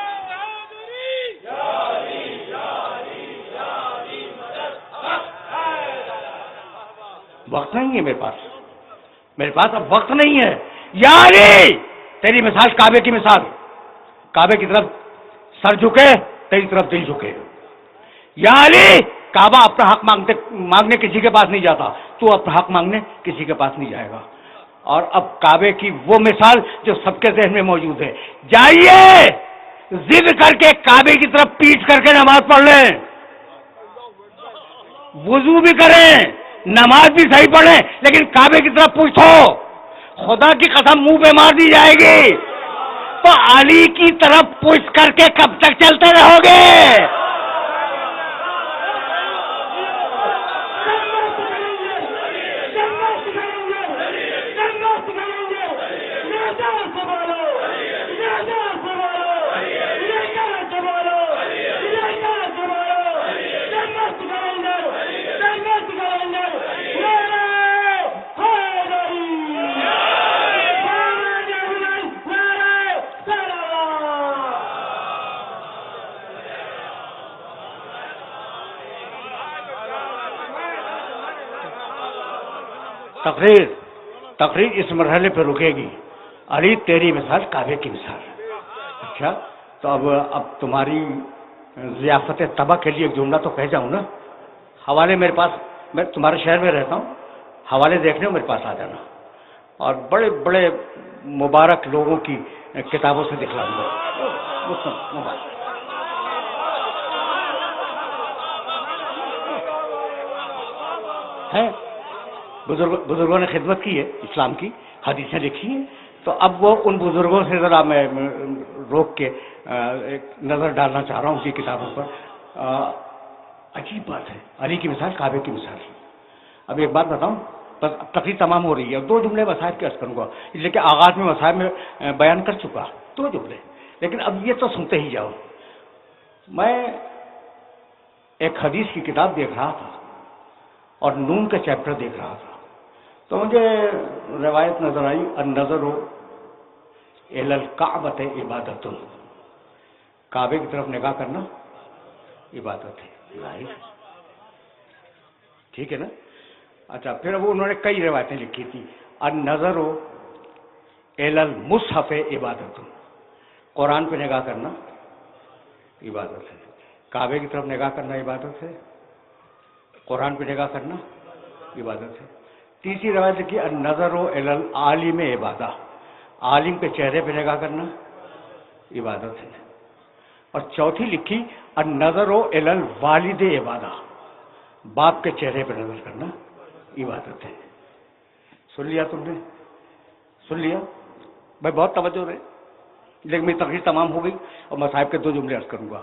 وقت نہیں ہے میرے پاس اب وقت نہیں ہے. یا علی تیری مثال کعبے کی مثال, کعبے کی طرف سر جھکے, تیری طرف دل جھکے. یا علی کعبہ اپنا حق مانگنے کسی کے پاس نہیں جاتا، تو اپنا حق مانگنے کسی کے پاس نہیں جائے گا۔ اور اب کعبے کی وہ مثال جو سب کے ذہن میں موجود ہے، جائیے ضد کر کے کعبے کی طرف پیٹ کر کے نماز پڑھ لیں، وضو بھی کریں، نماز بھی صحیح پڑھیں، لیکن کعبے کی طرف پوچھو، خدا کی قسم منہ پہ مار دی جائے گی۔ تو علی کی طرف پوچھ کر کے کب تک چلتے رہو گے؟ تقریر اس مرحلے پہ رکے گی، علی تیری مثال کعبے کی مثال۔ اچھا تو اب تمہاری ضیافت طبع کے لیے ایک جملہ تو کہہ جاؤں نا۔ حوالے میرے پاس، میں تمہارے شہر میں رہتا ہوں، حوالے دیکھنے ہو میرے پاس آ جانا، اور بڑے بڑے مبارک لوگوں کی کتابوں سے دکھلاؤں گا۔ ہے بزرگوں نے خدمت کی ہے، اسلام کی حدیثیں لکھی ہیں، تو اب وہ ان بزرگوں سے ذرا میں روک کے ایک نظر ڈالنا چاہ رہا ہوں ان کی کتابوں پر۔ عجیب بات ہے، علی کی مثال کعبے کی مثال ہے۔ اب ایک بات بتاؤں، بس تقریر تمام ہو رہی ہے، دو جملے مصائب کے عرض کروں گا، اس لیے کہ آغاز میں مصائب میں بیان کر چکا، دو جملے، لیکن اب یہ تو سنتے ہی جاؤ۔ میں ایک حدیث کی کتاب دیکھ رہا تھا اور نون کا چیپٹر دیکھ رہا تھا، تو مجھے روایت نظر آئی، النظر الی الکعبۃ عبادۃ، کعبے کی طرف نگاہ کرنا عبادت ہے۔ ٹھیک ہے نا؟ اچھا پھر وہ انہوں نے کئی روایتیں لکھی تھی، النظر الی المصحف عبادت، قرآن پہ نگاہ کرنا عبادت ہے، کعبے کی طرف نگاہ کرنا عبادت ہے، قرآن پہ نگاہ کرنا عبادت ہے۔ تیسری روایت لکھی النظر الی العالم عبادہ، عالم کے چہرے پہ نگاہ کرنا عبادت ہے، اور چوتھی لکھی النظر الی الوالد عبادہ، باپ کے چہرے پہ نظر کرنا عبادت ہے۔ سن لیا تم نے؟ سن لیا بھائی؟ بہت توجہ رہے، لیکن میری تقریر تمام ہو گئی اور میں صاحب کے دو جملے عرض کروں گا۔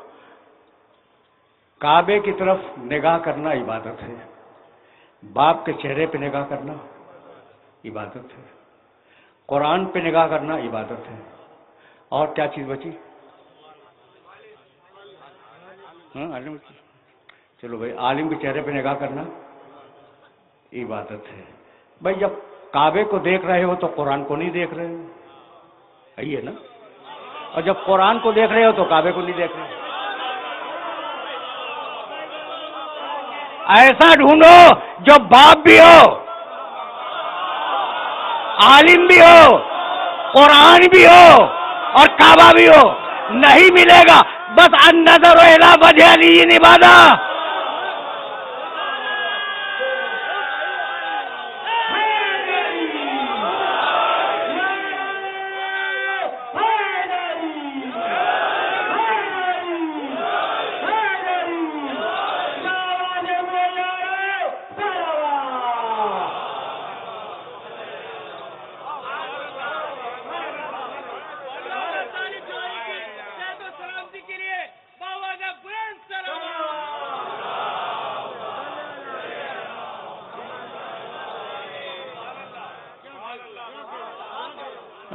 کعبے کی طرف نگاہ کرنا عبادت ہے، باپ کے چہرے پہ نگاہ کرنا عبادت ہے، قرآن پہ نگاہ کرنا عبادت ہے، اور کیا چیز بچی؟ عالم، چلو بھائی، عالم کے چہرے پہ نگاہ کرنا عبادت ہے۔ بھائی جب کعبے کو دیکھ رہے ہو تو قرآن کو نہیں دیکھ رہے ہو، یہی ہے نا؟ اور جب قرآن کو دیکھ رہے ہو تو کعبے کو نہیں دیکھ رہے۔ ایسا ڈھونڈو جو باپ بھی ہو، عالم بھی ہو، قرآن بھی ہو اور کعبہ بھی ہو، نہیں ملے گا، بس النظر الی وجہ علی عبادہ۔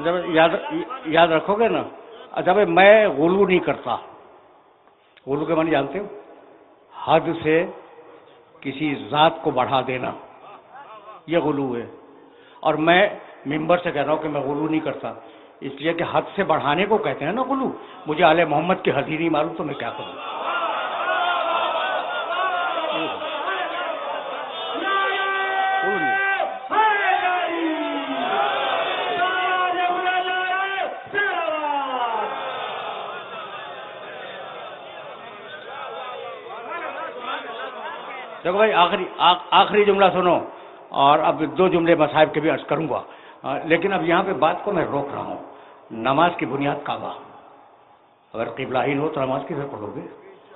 جب یاد رکھو گے نا، اچھا بھائی میں غلو نہیں کرتا، غلو کے معنی جانتے ہو؟ حد سے کسی ذات کو بڑھا دینا، یہ غلو ہے، اور میں ممبر سے کہہ رہا ہوں کہ میں غلو نہیں کرتا، اس لیے کہ حد سے بڑھانے کو کہتے ہیں نا غلو۔ مجھے آل محمد کی حد ہی نہیں معلوم تو میں کیا کروں؟ دیکھو بھائی آخری جملہ سنو، اور اب 2 جملے مصاحب کے بھی عرض کروں گا، لیکن اب یہاں پہ بات کو میں روک رہا ہوں۔ نماز کی بنیاد کعبہ، اگر قبلہین ہو تو نماز کدھر پڑھو گے؟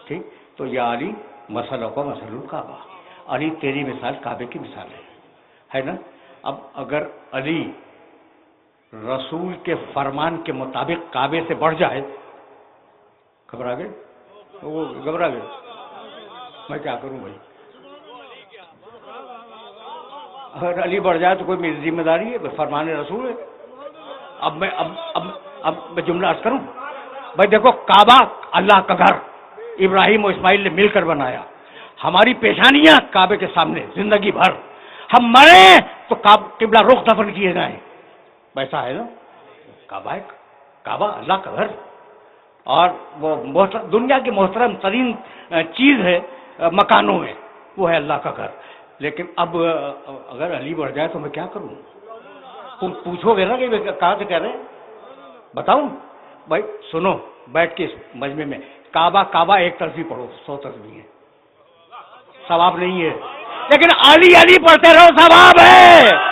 ٹھیک، تو یا علی مسئلہ کو مسئلہ کعبہ، علی تیری مثال کعبے کی مثال ہے نا؟ اب اگر علی رسول کے فرمان کے مطابق کعبے سے بڑھ جائے، گھبرا گئے؟ وہ گھبرا گئے، میں کیا کروں بھائی؟ اگر علی بڑھ جائے تو کوئی میری ذمہ داری ہے؟ فرمان رسول ہے۔ اب میں جملہ عرض کروں بھائی، دیکھو کعبہ اللہ کا گھر ابراہیم و اسماعیل نے مل کر بنایا، ہماری پیشانیاں کعبے کے سامنے زندگی بھر، ہم مرے تو قبلہ رخ دفن کیے جائیں، ویسا ہے نا؟ کعبہ اللہ کا گھر، اور وہ دنیا کی محترم ترین چیز ہے مکانوں میں، وہ ہے اللہ کا گھر۔ لیکن اب اگر علی بڑھ جائے تو میں کیا کروں؟ تم پوچھو گے نا کہ کہاں سے کہہ رہے ہیں، بتاؤں؟ بھائی سنو، بیٹھ کے اس مجمع میں کعبہ ایک تسبیح پڑھو، 100 تسبیح ہے، ثواب نہیں ہے، لیکن علی پڑھتے رہو، ثواب ہے۔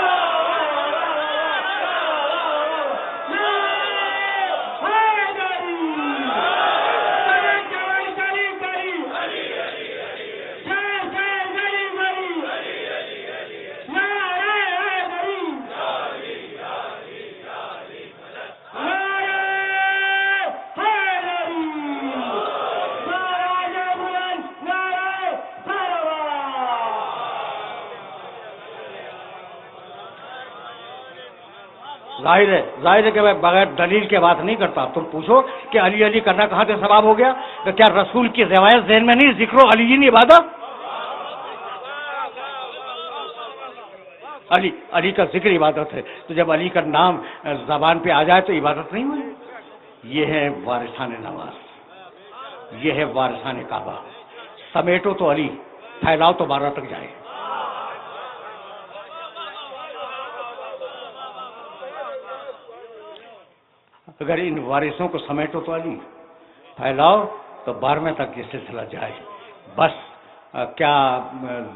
ظاہر ہے کہ میں بغیر دلیل کے بات نہیں کرتا۔ تم پوچھو کہ علی کرنا کہاں سے ثواب ہو گیا؟ تو کیا رسول کی روایت ذہن میں نہیں؟ ذکر و علی عبادت، علی کا ذکر عبادت ہے، تو جب علی کا نام زبان پہ آ جائے تو عبادت نہیں ہوئی؟ یہ ہے وارثان نماز، یہ ہے وارثان کعبہ۔ سمیٹو تو علی، پھیلاؤ تو 12 تک جائے۔ اگر ان وارثوں کو سمیٹو تو علی، پھیلاؤ تو 12ویں تک یہ سلسلہ جائے۔ بس کیا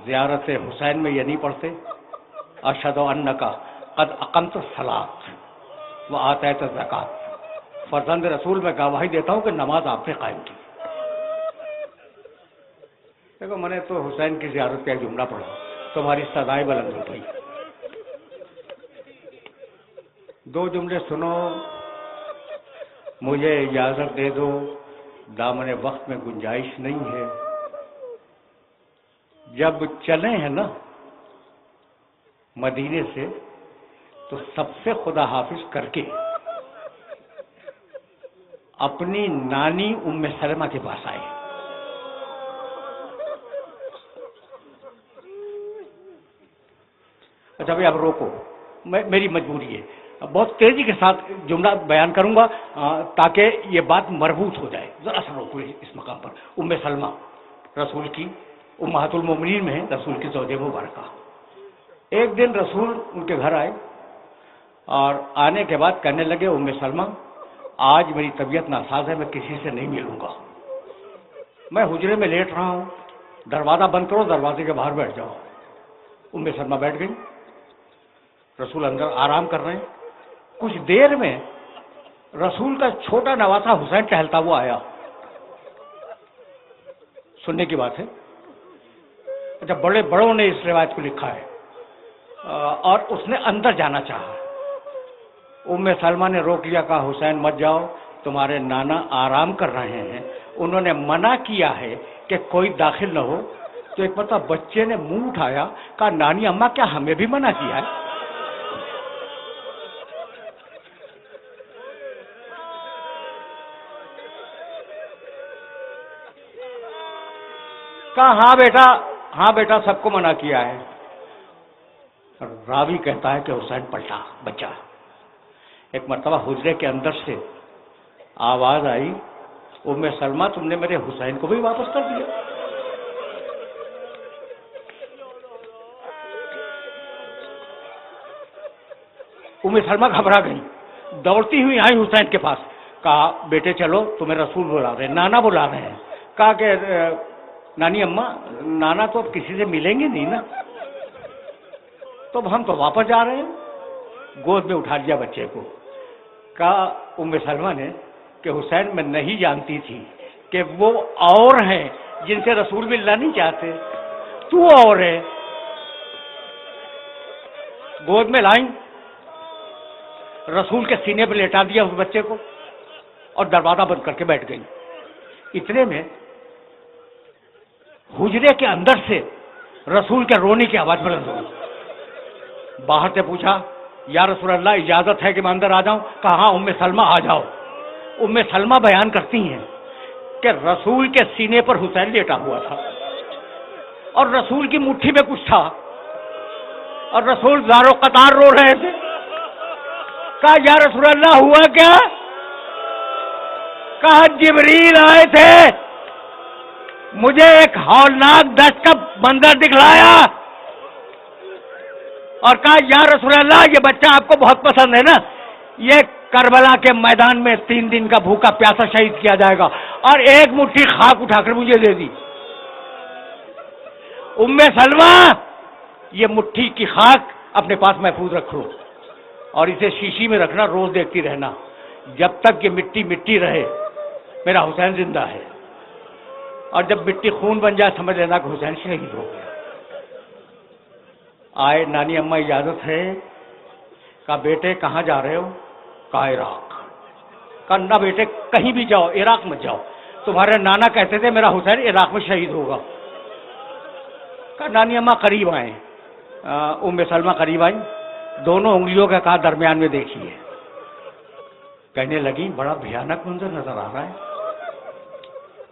زیارت حسین میں یہ نہیں پڑھتے؟ اشہد انک قد اقمت الصلاۃ وآتیت الزکوٰۃ، فرزند رسول میں گواہی دیتا ہوں کہ نماز آپ نے قائم کی۔ دیکھو میں نے تو حسین کی زیارت کا ایک جملہ پڑھا، تمہاری صدائے بلند ہو گئی۔ 2 جملے سنو، مجھے اجازت دے دو، دامن وقت میں گنجائش نہیں ہے۔ جب چلے ہیں نا مدینے سے تو سب سے خدا حافظ کر کے اپنی نانی ام سلمہ کے پاس آئے۔ اچھا بھائی اب روکو، میری مجبوری ہے، بہت تیزی کے ساتھ جملہ بیان کروں گا تاکہ یہ بات مربوط ہو جائے۔ ذرا سا روکو اس مقام پر۔ ام سلمہ رسول کی امہات المومنین میں ہے، رسول کی زوج مبارکہ۔ ایک دن رسول ان کے گھر آئے اور آنے کے بعد کہنے لگے، ام سلمہ آج میری طبیعت ناساز ہے، میں کسی سے نہیں ملوں گا، میں حجرے میں لیٹ رہا ہوں، دروازہ بند کرو، دروازے کے باہر بیٹھ جاؤ۔ ام سلمہ بیٹھ گئی، رسول اندر آرام کر رہے ہیں۔ کچھ دیر میں رسول کا چھوٹا نواسا حسین ٹہلتا ہوا آیا، سننے کی بات ہے۔ اچھا بڑے بڑوں نے اس روایت کو لکھا ہے، اور اس نے اندر جانا چاہا، ام سلمہ نے روک لیا، کہا حسین مت جاؤ، تمہارے نانا آرام کر رہے ہیں، انہوں نے منع کیا ہے کہ کوئی داخل نہ ہو۔ تو ایک مرتبہ بچے نے منہ اٹھایا، کہا نانی اماں کیا ہمیں بھی منع کیا ہے؟ کہا ہاں بیٹا سب کو منع کیا ہے۔ راوی کہتا ہے کہ حسین پلٹا بچہ۔ ایک مرتبہ حجرے کے اندر سے آواز آئی، ام سلمہ تم نے میرے حسین کو بھی واپس کر دیا۔ ام سلمہ گھبرا گئی، دوڑتی ہوئی آئی حسین کے پاس، کہا بیٹے چلو تمہیں رسول بلا رہے ہیں، نانا بلا رہے ہیں۔ کہا کہ نانی اماں نانا تو اب کسی سے ملیں گے نہیں نا، تو اب ہم تو واپس جا رہے ہیں۔ گود میں اٹھا لیا بچے کو، کہا ام سلمہ نے کہ حسین میں نہیں جانتی تھی کہ وہ اور ہیں جن سے رسول ملنا نہیں چاہتے، تو اور ہے۔ گود میں لائیں، رسول کے سینے پہ لیٹا دیا اس بچے کو اور دروازہ بند کر کے بیٹھ گئی۔ اتنے میں حجرے کے اندر سے رسول کے رونے کی آواز بلند ہوئی۔ باہر سے پوچھا یا رسول اللہ اجازت ہے کہ میں اندر آ جاؤں؟ کہا ہاں ام سلمہ آ جاؤ۔ ام سلمہ بیان کرتی ہیں کہ رسول کے سینے پر حسین لیٹا ہوا تھا اور رسول کی مٹھی میں کچھ تھا اور رسول زار و قطار رو رہے تھے۔ کہا یا رسول اللہ ہوا کیا؟ کہا جبریل آئے تھے، مجھے ایک ہولناک دشت کا منظر دکھلایا اور کہا یا رسول اللہ یہ بچہ آپ کو بہت پسند ہے نا، یہ کربلا کے میدان میں 3 دن کا بھوکا پیاسا شہید کیا جائے گا، اور ایک مٹھی خاک اٹھا کر مجھے دے دی۔ ام سلمہ یہ مٹھی کی خاک اپنے پاس محفوظ رکھو اور اسے شیشی میں رکھنا، روز دیکھتی رہنا، جب تک یہ مٹی مٹی رہے میرا حسین زندہ ہے، اور جب مٹی خون بن جائے سمجھ لینا کہ حسین شہید ہو گیا۔ آئے نانی اماں اجازت ہے؟ کہا بیٹے کہاں جا رہے ہو؟ کہا عراق۔ کہا نہ بیٹے کہیں بھی جاؤ، عراق مت جاؤ، تمہارے نانا کہتے تھے میرا حسین عراق میں شہید ہوگا۔ کہا نانی اماں قریب آئیں، ام سلمہ قریب آئیں، دونوں انگلیوں کا کہا درمیان میں دیکھیے۔ کہنے لگی بڑا بھیانک منظر نظر آ رہا ہے۔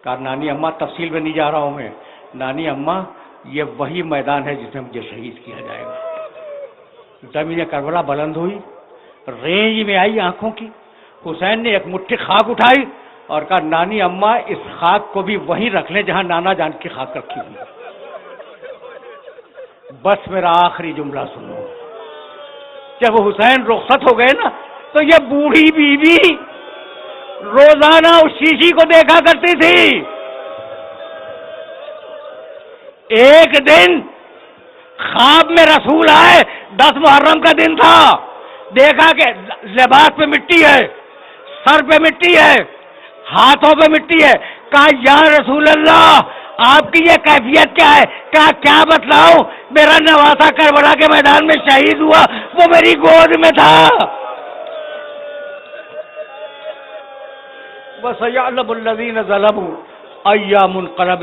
کہا نانی اماں تفصیل میں نہیں جا رہا ہوں میں، نانی اماں یہ وہی میدان ہے جس میں مجھے شہید کیا جائے گا۔ زمین کربلا بلند ہوئی، رینج میں آئی آنکھوں کی، حسین نے ایک مٹھی خاک اٹھائی اور کہا نانی اماں اس خاک کو بھی وہیں رکھ لیں جہاں نانا جان کی خاک رکھی ہوئی۔ بس میرا آخری جملہ سنو، جب حسین رخصت ہو گئے نا تو یہ بوڑھی بیوی روزانہ اس شیشی کو دیکھا کرتی تھی۔ ایک دن خواب میں رسول آئے، 10 محرم کا دن تھا، دیکھا کہ لباس پہ مٹی ہے، سر پہ مٹی ہے، ہاتھوں پہ مٹی ہے۔ کہا یا رسول اللہ آپ کی یہ کیفیت کیا ہے؟ کہا کیا بتلاؤں، میرا نواسا کربلا کے میدان میں شہید ہوا، وہ میری گود میں تھا۔ وَسَيَعْلَمُ الَّذِينَ ظَلَمُوا أَيَّ مُنقَلَبٍ